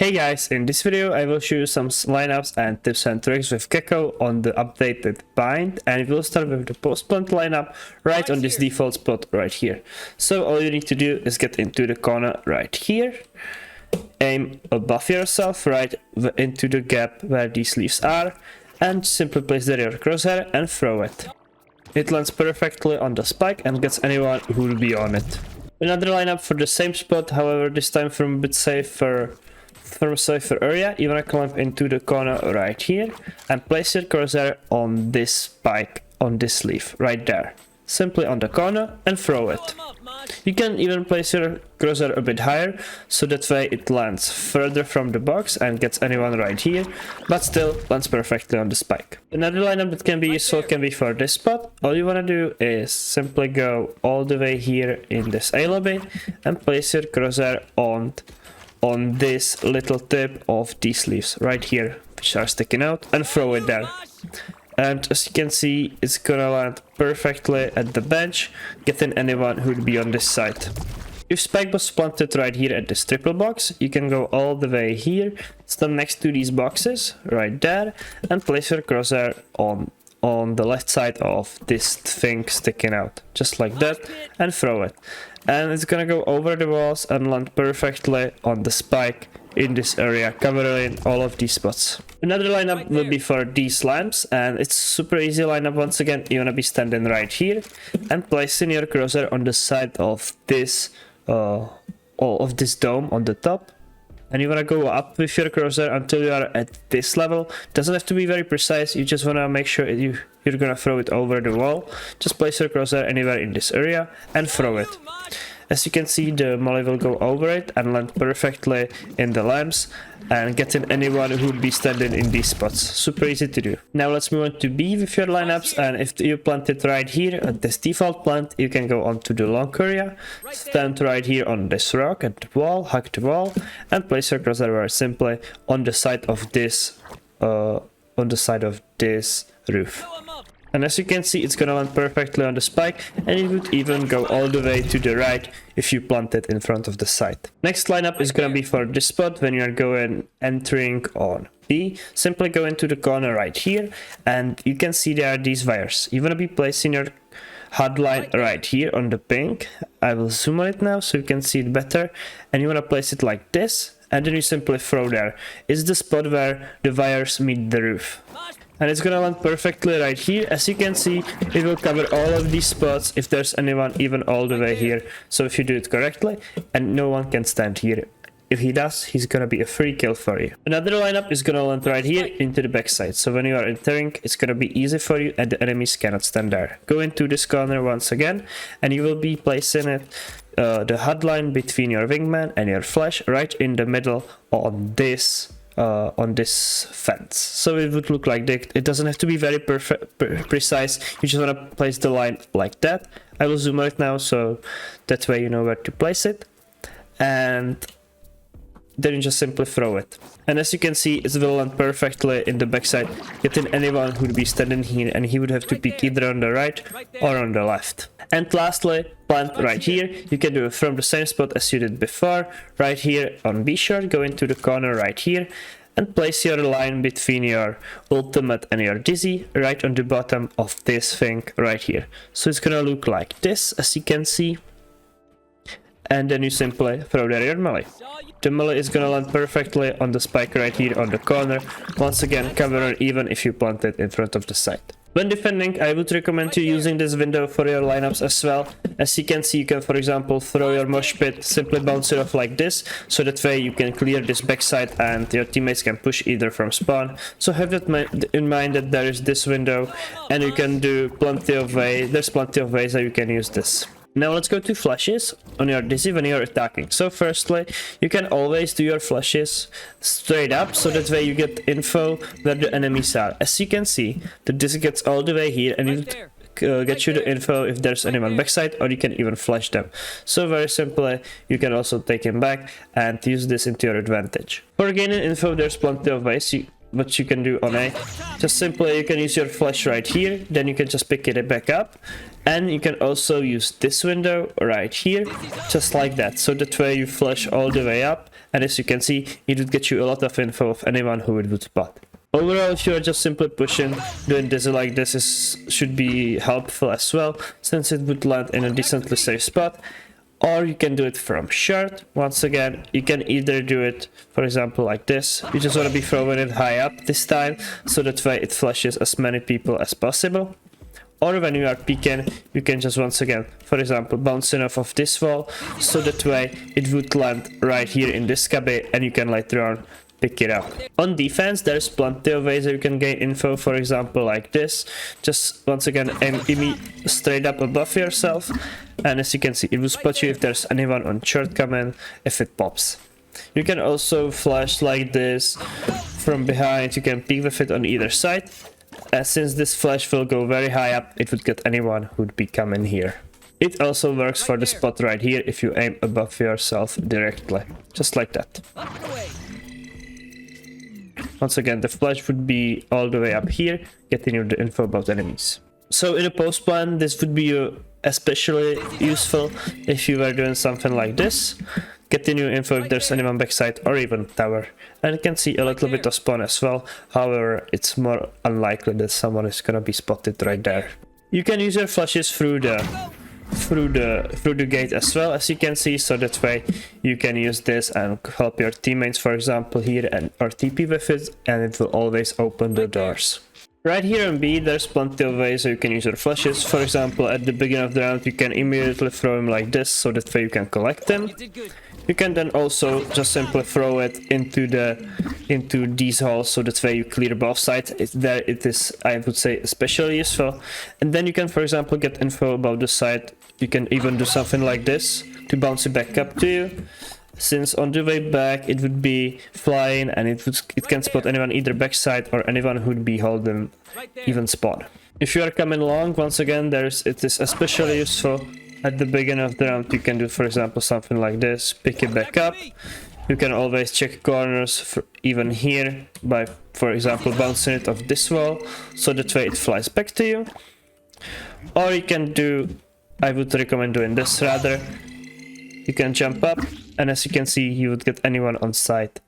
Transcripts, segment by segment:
Hey guys, in this video I will show you some lineups and tips and tricks with Gekko on the updated bind, and we'll start with the post plant lineup right on this default spot right here. So all you need to do is get into the corner right here, aim above yourself right into the gap where these leaves are, and simply place there your crosshair and throw it. It lands perfectly on the spike and gets anyone who will be on it. Another lineup for the same spot, however this time from a bit safer area. You wanna climb into the corner right here and place your cursor on this spike, on this leaf right there, simply on the corner, and throw it. You can even place your cursor a bit higher, so that way it lands further from the box and gets anyone right here, but still lands perfectly on the spike. Another lineup that can be useful can be for this spot. All you wanna do is simply go all the way here in this A lobby and place your cursor on this little tip of these leaves right here, which are sticking out, and throw it there. And as you can see, it's gonna land perfectly at the bench, getting anyone who would be on this side. If spike was planted right here at this triple box, you can go all the way here, stand next to these boxes right there, and place your crosshair on the left side of this thing sticking out, just like that, and throw it. And it's gonna go over the walls and land perfectly on the spike in this area, covering all of these spots. Another lineup will be for these lamps, and it's super easy lineup. Once again, you wanna be standing right here and placing your crosshair on the side of this dome on the top. And you wanna go up with your cursor until you are at this level. Doesn't have to be very precise, you just wanna make sure you're gonna throw it over the wall. Just place your cursor anywhere in this area and throw it. As you can see, the molly will go over it and land perfectly in the lamps and getting anyone who would be standing in these spots. Super easy to do. Now let's move on to B with your lineups, and if you plant it right here at this default plant, you can go onto the long area, stand right here on this rock at the wall, hug the wall, and place your cursor very simply on the side of this roof. And as you can see, it's gonna land perfectly on the spike, and it would even go all the way to the right if you plant it in front of the site. Next lineup is gonna be for this spot. When you're entering on B, simply go into the corner right here, and you can see there are these wires. You wanna be placing your HUD line right here on the pink. I will zoom on it now so you can see it better, and you wanna place it like this, and then you simply throw there. It's the spot where the wires meet the roof. And it's gonna land perfectly right here. As you can see, it will cover all of these spots if there's anyone even all the way here. So if you do it correctly, and no one can stand here. If he does, he's gonna be a free kill for you. Another lineup is gonna land right here into the backside. So when you are entering, it's gonna be easy for you and the enemies cannot stand there. Go into this corner once again, and you will be placing it the HUD line between your wingman and your flash right in the middle on this fence. So it would look like that. It doesn't have to be very precise. You just want to place the line like that. I will zoom out now so that way you know where to place it, and then you just simply throw it. And as you can see, it will land perfectly in the backside, getting anyone who would be standing here, and he would have to pick either on the right or on the left. And lastly, plant right here. You can do it from the same spot as you did before, right here on B short. Go into the corner right here and place your line between your ultimate and your dizzy right on the bottom of this thing right here. So it's gonna look like this, as you can see. And then you simply throw there your melee. The melee is gonna land perfectly on the spike right here on the corner, once again covering even if you plant it in front of the site. When defending, I would recommend you using this window for your lineups as well. As you can see, you can for example throw your moshpit, simply bounce it off like this, so that way you can clear this backside and your teammates can push either from spawn. So have that in mind that there is this window, and you can do plenty of ways. There's plenty of ways that you can use this. Now let's go to flashes on your dizzy when you're attacking. So firstly, you can always do your flashes straight up, so that way you get info where the enemies are. As you can see, the dizzy gets all the way here, and it gets you the info if there's anyone backside, or you can even flash them. So very simply, you can also take him back and use this into your advantage. For gaining info, there's plenty of ways. what you can do on A, just simply you can use your flash right here, then you can just pick it back up, and you can also use this window right here, just like that. So that way you flash all the way up, and as you can see, it would get you a lot of info of anyone who it would spot. Overall, if you are just simply pushing, doing this like this should be helpful as well, since it would land in a decently safe spot. Or you can do it from short. Once again, you can either do it, for example, like this. You just want to be throwing it high up this time, so that way it flashes as many people as possible. Or when you are peeking, you can just once again, for example, bouncing off of this wall, so that way it would land right here in this cubby, and you can later on pick it up. On defense, there's plenty of ways that you can gain info, for example, like this. Just once again, aim straight up above yourself, and as you can see, it will spot you if there's anyone on short coming if it pops. You can also flash like this from behind, you can peek with it on either side, and since this flash will go very high up, it would get anyone who'd be coming here. It also works for the spot right here if you aim above yourself directly, just like that. Once again, the flash would be all the way up here, getting you the info about enemies. So in a post plan, this would be especially useful if you were doing something like this, getting you info if there's anyone backside or even tower. And you can see a little bit of spawn as well, however, it's more unlikely that someone is gonna be spotted right there. You can use your flashes through the gate as well, as you can see, so that way you can use this and help your teammates, for example, here, and or TP with it, and it will always open the doors. Right here on B, there's plenty of ways you can use your flashes. For example, at the beginning of the round, you can immediately throw him like this, so that way you can collect them. You can then also just simply throw it into these holes, so that way you clear both sides. It is, I would say, especially useful. And then you can, for example, get info about the side. You can even do something like this to bounce it back up to you. Since on the way back it would be flying, and it can spot anyone either backside or anyone who would be holding even spawn. If you are coming along, once again, it is especially useful at the beginning of the round. You can do, for example, something like this, pick it back up. You can always check corners even here by, for example, bouncing it off this wall, so that way it flies back to you. Or you can do, I would recommend doing this rather. You can jump up, and as you can see, you would get anyone on site,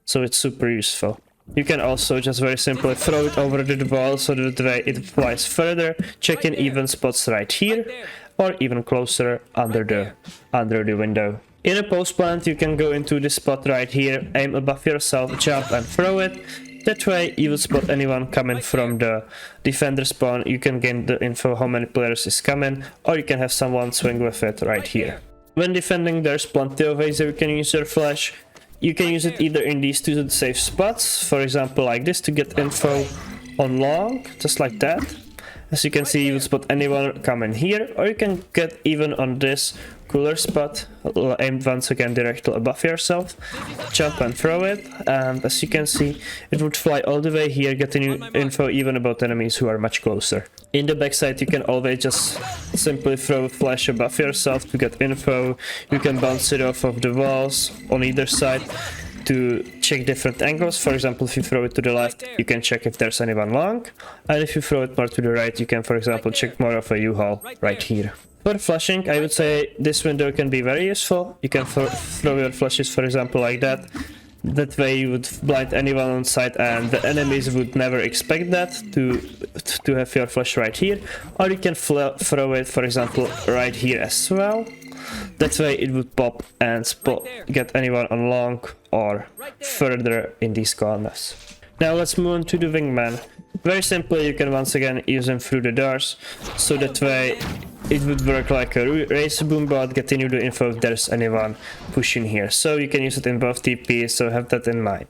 so it's super useful. You can also just very simply throw it over the wall, so that way it flies further, checking even spots right here, or even closer under the window. In a post plant, you can go into this spot right here, aim above yourself, jump and throw it. That way you will spot anyone coming from the defender spawn. You can gain the info how many players is coming, or you can have someone swing with it right here. When defending, there's plenty of ways that you can use your flash. You can use it either in these two safe spots, for example like this, to get info on long, just like that. As you can see, you will spot anyone coming here, or you can get even on this cooler spot, aimed once again directly above yourself, jump and throw it, and as you can see, it would fly all the way here, getting you info even about enemies who are much closer. In the backside, you can always just simply throw a flash above yourself to get info. You can bounce it off of the walls on either side to check different angles. For example, if you throw it to the left, you can check if there's anyone long, and if you throw it more to the right, you can, for example, check more of a U-haul right here. For flashing, I would say this window can be very useful. You can throw your flashes, for example, like that. That way you would blind anyone on site, and the enemies would never expect that to have your flash right here. Or you can throw it, for example, right here as well. That way it would pop and get anyone on long or further in these corners. Now let's move on to the wingman. Very simply, you can once again use him through the doors, so that way it would work like a raze boom bot, getting you the info if there's anyone pushing here. So you can use it in both TPs, so have that in mind.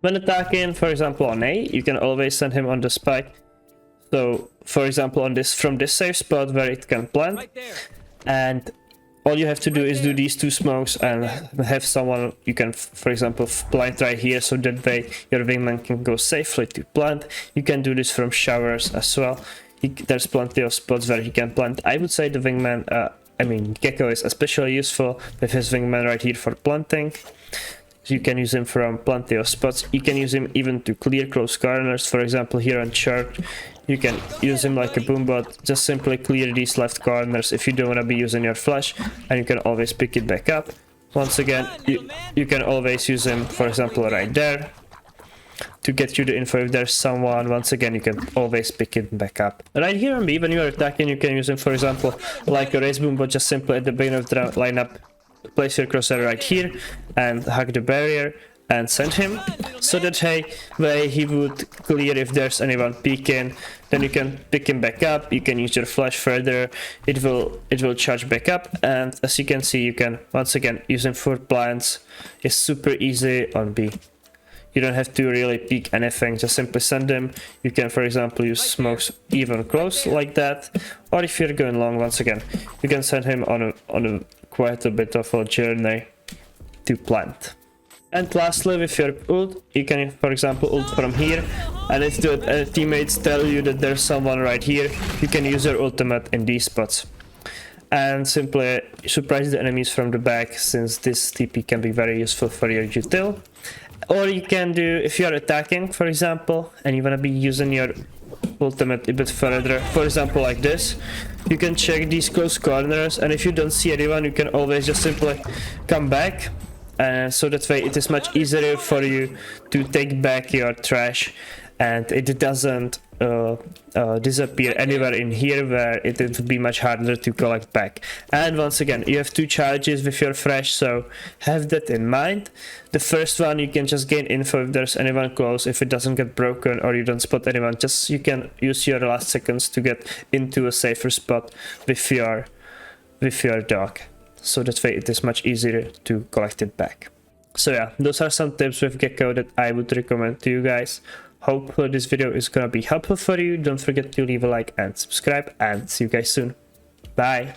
When attacking, for example on A, you can always send him on the spike. So for example on this, from this safe spot where it can plant, and all you have to do is do these two smokes and have someone you can, for example, plant right here, so that way your wingman can go safely to plant. You can do this from showers as well. There's plenty of spots where he can plant. I would say the wingman, Gekko is especially useful with his wingman right here for planting. You can use him from plenty of spots. You can use him even to clear close corners. For example, here on chart, you can use him like a boom bot. Just simply clear these left corners if you don't want to be using your flash, and you can always pick it back up. Once again, you can always use him, for example, right there to get you the info if there's someone. Once again, you can always pick it back up. Right here on B, when you're attacking, you can use him, for example, like a raze boom bot, just simply at the beginning of the lineup. Place your crosshair right here and hug the barrier and send him, so that way he would clear if there's anyone peeking. Then you can pick him back up. You can use your flash further. It will charge back up, and as you can see, you can once again use him for plants. It's super easy on B. You don't have to really peek anything, just simply send him. You can, for example, use smokes even close like that, or if you're going long, once again, you can send him on a quite a bit of a journey to plant. And lastly, with your ult, you can, for example, ult from here, and if the teammates tell you that there's someone right here, you can use your ultimate in these spots and simply surprise the enemies from the back, since this TP can be very useful for your util. Or you can do, if you are attacking, for example, and you want to be using your ultimate a bit further, for example like this, you can check these close corners, and if you don't see anyone, you can always just simply come back, so that way it is much easier for you to take back your trash, and it doesn't disappear anywhere in here where it would be much harder to collect back. And once again, you have 2 charges with your fresh, so have that in mind. The first one, you can just gain info if there's anyone close. If it doesn't get broken or you don't spot anyone, just you can use your last seconds to get into a safer spot with your dog, so that way it is much easier to collect it back. So yeah, those are some tips with Gekko that I would recommend to you guys. Hope this video is gonna be helpful for you. Don't forget to leave a like and subscribe, and see you guys soon. Bye.